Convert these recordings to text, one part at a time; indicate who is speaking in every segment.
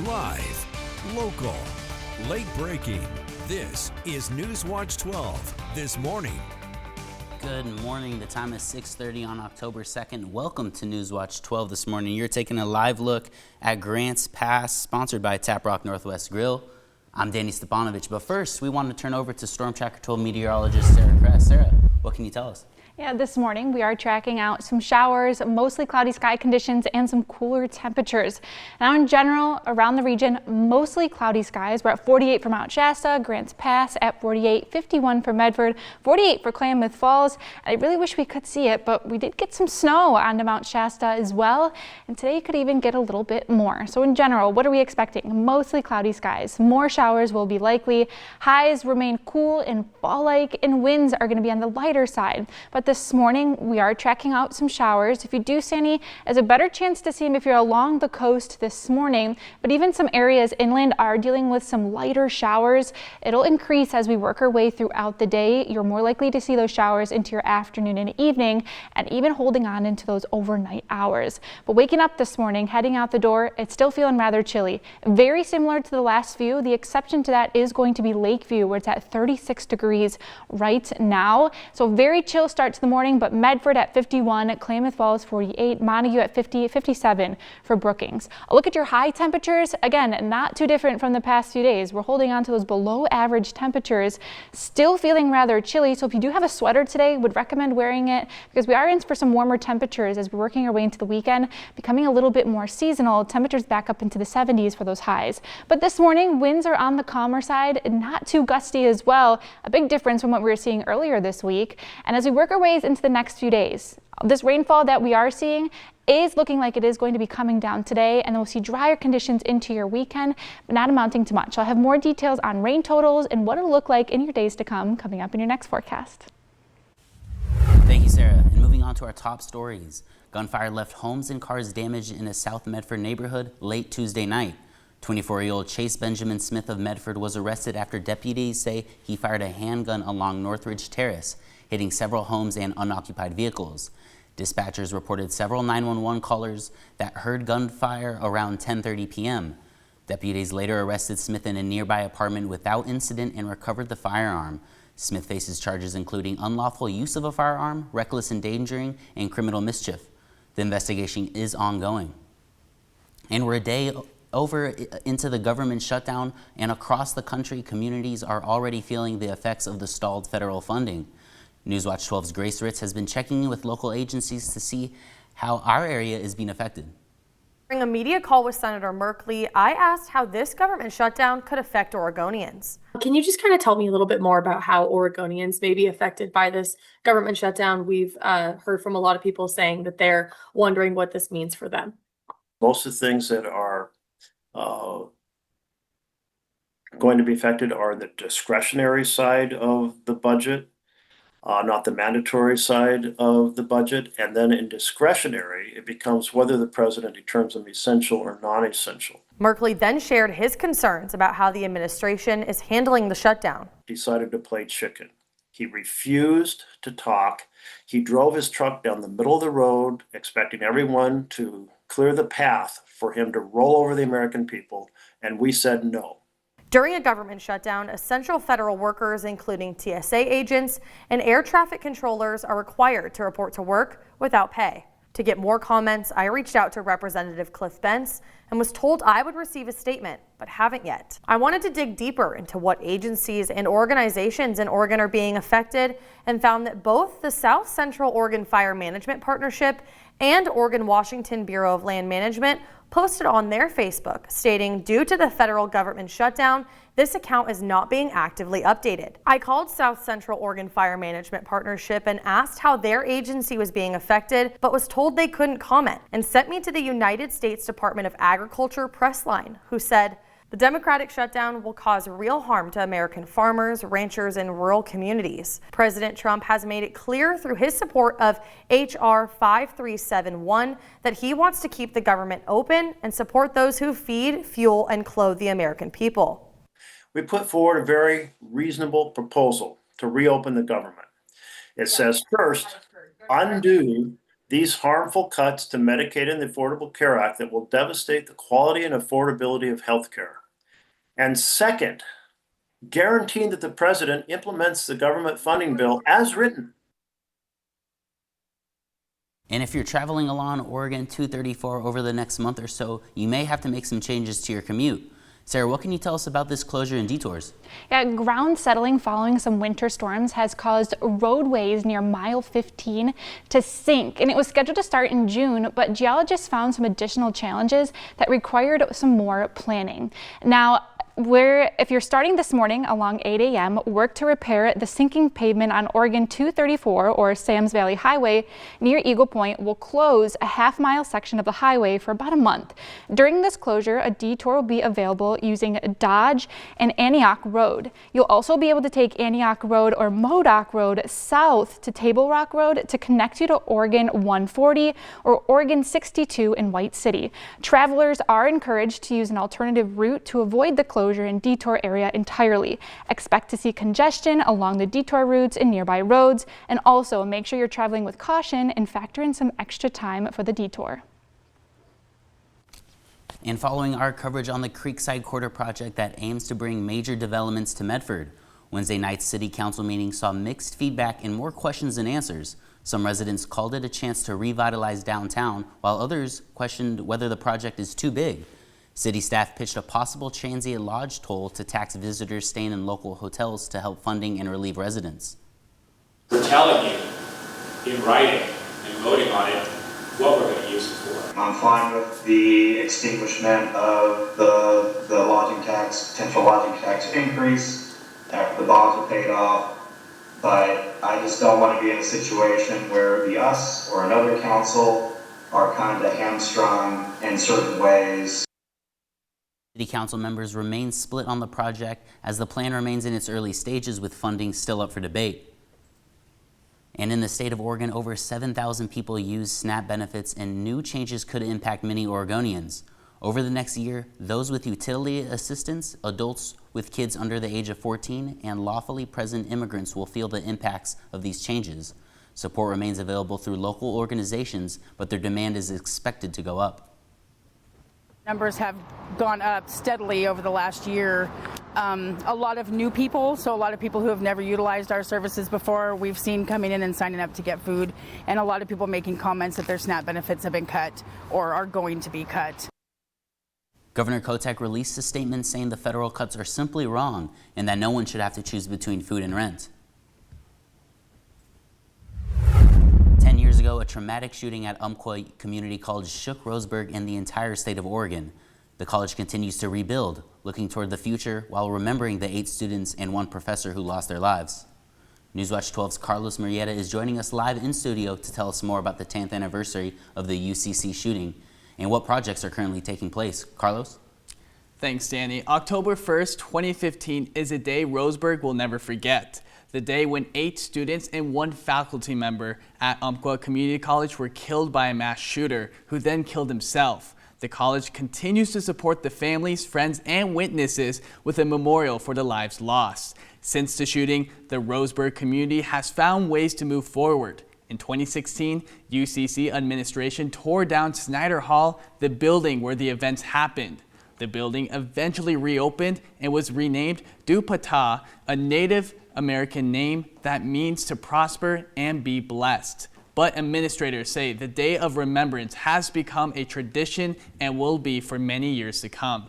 Speaker 1: Live, local, late breaking. This is Newswatch 12 this morning.
Speaker 2: Good morning. The time is 6:30 on October 2nd. Welcome to Newswatch 12 this morning. You're taking a live look at Grants Pass, sponsored by Tap Rock Northwest Grill. I'm Danny Stepanovich, but first we want to turn over to Storm Tracker 12 meteorologist Sarah Kress. Sarah, what can you tell us?
Speaker 3: Yeah, this morning we are tracking out some showers, mostly cloudy sky conditions, and some cooler temperatures. Now in general, around the region, mostly cloudy skies. We're at 48 for Mount Shasta, Grants Pass at 48, 51 for Medford, 48 for Klamath Falls. I really wish we could see it, but we did get some snow onto Mount Shasta as well. And today could even get a little bit more. So in general, what are we expecting? Mostly cloudy skies. More showers will be likely. Highs remain cool and fall-like, and winds are going to be on the lighter side. But this morning, we are tracking out some showers. If you do see any, there's a better chance to see them if you're along the coast this morning. But even some areas inland are dealing with some lighter showers. It'll increase as we work our way throughout the day. You're more likely to see those showers into your afternoon and evening, and even holding on into those overnight hours. But waking up this morning, heading out the door, it's still feeling rather chilly. Very similar to the last few. The exception to that is going to be Lakeview, where it's at 36 degrees right now. So very chill start to the morning, but Medford at 51, at Klamath Falls 48, Montague at 50, 57 for Brookings. A look at your high temperatures. Again, not too different from the past few days. We're holding on to those below average temperatures, still feeling rather chilly. So if you do have a sweater today, would recommend wearing it, because we are in for some warmer temperatures as we're working our way into the weekend, becoming a little bit more seasonal. Temperatures back up into the 70s for those highs. But this morning, winds are on the calmer side, not too gusty as well. A big difference from what we were seeing earlier this week. And as we work our ways into the next few days, this rainfall that we are seeing is looking like it is going to be coming down today, and then we'll see drier conditions into your weekend, but not amounting to much. I'll have more details on rain totals and what it'll look like in your days to come coming up in your next forecast.
Speaker 2: Thank you, Sarah. And moving on to our top stories. Gunfire left homes and cars damaged in a South Medford neighborhood late Tuesday night. 24-year-old Chase Benjamin Smith of Medford was arrested after deputies say he fired a handgun along Northridge Terrace, hitting several homes and unoccupied vehicles. Dispatchers reported several 911 callers that heard gunfire around 10:30 p.m. Deputies later arrested Smith in a nearby apartment without incident and recovered the firearm. Smith faces charges including unlawful use of a firearm, reckless endangering, and criminal mischief. The investigation is ongoing. And we're a day over into the government shutdown, and across the country, communities are already feeling the effects of the stalled federal funding. Newswatch 12's Grace Ritz has been checking in with local agencies to see how our area is being affected.
Speaker 4: During a media call with Senator Merkley, I asked how this government shutdown could affect Oregonians.
Speaker 5: Can you just kind of tell me a little bit more about how Oregonians may be affected by this government shutdown? We've heard from a lot of people saying that they're wondering what this means for them.
Speaker 6: Most of the things that are going to be affected are the discretionary side of the budget, not the mandatory side of the budget. And then in discretionary, it becomes whether the president determines them essential or non-essential.
Speaker 4: Merkley then shared his concerns about how the administration is handling the shutdown.
Speaker 6: Decided to play chicken. He refused to talk. He drove his truck down the middle of the road, expecting everyone to clear the path for him to roll over the American people, and we said no.
Speaker 4: During a government shutdown, essential federal workers, including TSA agents and air traffic controllers, are required to report to work without pay. To get more comments, I reached out to Representative Cliff Bentz and was told I would receive a statement, but haven't yet. I wanted to dig deeper into what agencies and organizations in Oregon are being affected, and found that both the South Central Oregon Fire Management Partnership and Oregon-Washington Bureau of Land Management posted on their Facebook stating, due to the federal government shutdown, this account is not being actively updated. I called South Central Oregon Fire Management Partnership and asked how their agency was being affected, but was told they couldn't comment, and sent me to the United States Department of Agriculture press line, who said, the Democratic shutdown will cause real harm to American farmers, ranchers, and rural communities. President Trump has made it clear through his support of H.R. 5371 that he wants to keep the government open and support those who feed, fuel, and clothe the American people.
Speaker 6: We put forward a very reasonable proposal to reopen the government. It says, first, undo these harmful cuts to Medicaid and the Affordable Care Act that will devastate the quality and affordability of healthcare. And second, guaranteeing that the president implements the government funding bill as written.
Speaker 2: And if you're traveling along Oregon 234 over the next month or so, you may have to make some changes to your commute. Sarah, what can you tell us about this closure and detours?
Speaker 3: Yeah, ground settling following some winter storms has caused roadways near mile 15 to sink, and it was scheduled to start in June, but geologists found some additional challenges that required some more planning. Now, if you're starting this morning along 8 a.m., work to repair the sinking pavement on Oregon 234 or Sam's Valley Highway near Eagle Point will close a half-mile section of the highway for about a month. During this closure, a detour will be available using Dodge and Antioch Road. You'll also be able to take Antioch Road or Modoc Road south to Table Rock Road to connect you to Oregon 140 or Oregon 62 in White City. Travelers are encouraged to use an alternative route to avoid the closure and detour area entirely. Expect to see congestion along the detour routes and nearby roads, and also make sure you're traveling with caution and factor in some extra time for the detour.
Speaker 2: And following our coverage on the Creekside Quarter project that aims to bring major developments to Medford, Wednesday night's city council meeting saw mixed feedback and more questions than answers. Some residents called it a chance to revitalize downtown, while others questioned whether the project is too big. City staff pitched a possible transient lodge toll to tax visitors staying in local hotels to help funding and relieve residents.
Speaker 7: We're telling you in writing and voting on it what we're going to use it for.
Speaker 8: I'm fine with the extinguishment of the lodging tax, potential lodging tax increase after the bonds are paid off, but I just don't want to be in a situation where us or another council are kind of hamstrung in certain ways.
Speaker 2: City council members remain split on the project as the plan remains in its early stages with funding still up for debate. And in the state of Oregon, over 7,000 people use SNAP benefits, and new changes could impact many Oregonians. Over the next year, those with utility assistance, adults with kids under the age of 14, and lawfully present immigrants will feel the impacts of these changes. Support remains available through local organizations, but their demand is expected to go up.
Speaker 9: Numbers have gone up steadily over the last year. A lot of new people, so a lot of people who have never utilized our services before, we've seen coming in and signing up to get food, and a lot of people making comments that their SNAP benefits have been cut or are going to be cut.
Speaker 2: Governor Kotek released a statement saying the federal cuts are simply wrong and that no one should have to choose between food and rent. 10 years ago, a traumatic shooting at Umpqua Community College shook Roseburg and the entire state of Oregon. The college continues to rebuild, looking toward the future while remembering the 8 students and 1 professor who lost their lives. Newswatch 12's Carlos Murrieta is joining us live in studio to tell us more about the 10th anniversary of the UCC shooting and what projects are currently taking place. Carlos?
Speaker 10: Thanks, Danny. October 1st, 2015 is a day Roseburg will never forget. The day when 8 students and 1 faculty member at Umpqua Community College were killed by a mass shooter who then killed himself. The college continues to support the families, friends, and witnesses with a memorial for the lives lost. Since the shooting, the Roseburg community has found ways to move forward. In 2016, UCC administration tore down Snyder Hall, the building where the events happened. The building eventually reopened and was renamed Dupata, a Native American name that means to prosper and be blessed. But administrators say the Day of Remembrance has become a tradition and will be for many years to come.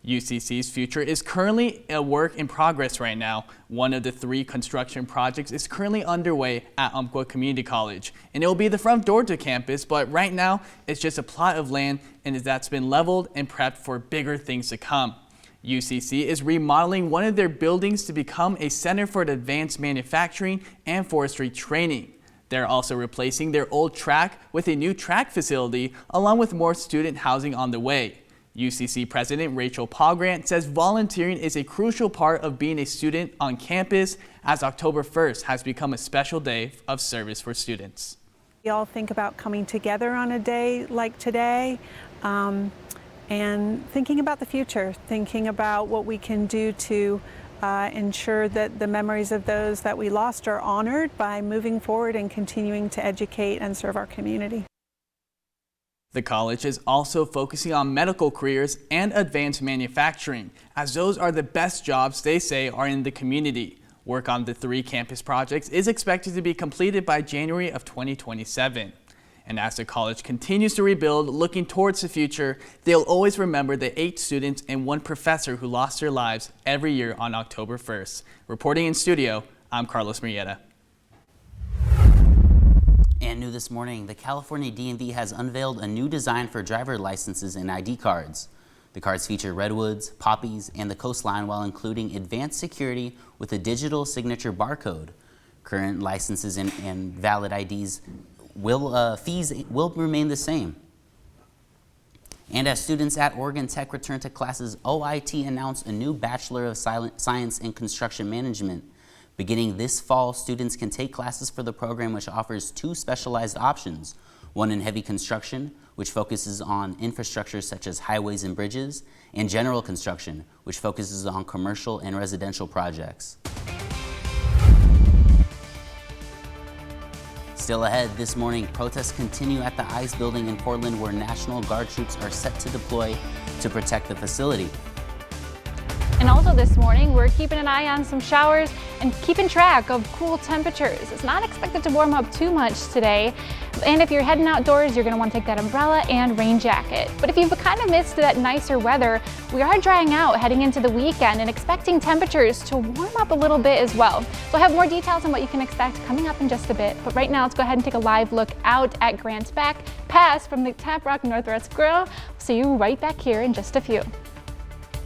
Speaker 10: UCC's future is currently a work in progress right now. One of the 3 construction projects is currently underway at Umpqua Community College, and it will be the front door to campus, but right now it's just a plot of land and that's been leveled and prepped for bigger things to come. UCC is remodeling one of their buildings to become a center for advanced manufacturing and forestry training. They're also replacing their old track with a new track facility, along with more student housing on the way. UCC President Rachel Pogrant says volunteering is a crucial part of being a student on campus, as October 1st has become a special day of service for students.
Speaker 11: We all think about coming together on a day like today and thinking about the future, thinking about what we can do to ensure that the memories of those that we lost are honored by moving forward and continuing to educate and serve our community.
Speaker 10: The college is also focusing on medical careers and advanced manufacturing, as those are the best jobs they say are in the community. Work on the 3 campus projects is expected to be completed by January of 2027. And as the college continues to rebuild, looking towards the future, they'll always remember the 8 students and 1 professor who lost their lives every year on October 1st. Reporting in studio, I'm Carlos Murrieta.
Speaker 2: And new this morning, the California DMV has unveiled a new design for driver licenses and ID cards. The cards feature redwoods, poppies, and the coastline while including advanced security with a digital signature barcode. Current licenses and valid IDs fees will remain the same. And as students at Oregon Tech return to classes, OIT announced a new Bachelor of Science in Construction Management. Beginning this fall, students can take classes for the program, which offers 2 specialized options. One in heavy construction, which focuses on infrastructure such as highways and bridges, and general construction, which focuses on commercial and residential projects. Still ahead this morning, protests continue at the ICE building in Portland, where National Guard troops are set to deploy to protect the facility.
Speaker 3: And also this morning, we're keeping an eye on some showers and keeping track of cool temperatures. It's not expected to warm up too much today. And if you're heading outdoors, you're going to want to take that umbrella and rain jacket. But if you've kind of missed that nicer weather, we are drying out heading into the weekend and expecting temperatures to warm up a little bit as well. So I have more details on what you can expect coming up in just a bit. But right now, let's go ahead and take a live look out at Grants Pass from the Tap Rock Northwest Grill. See you right back here in just a few.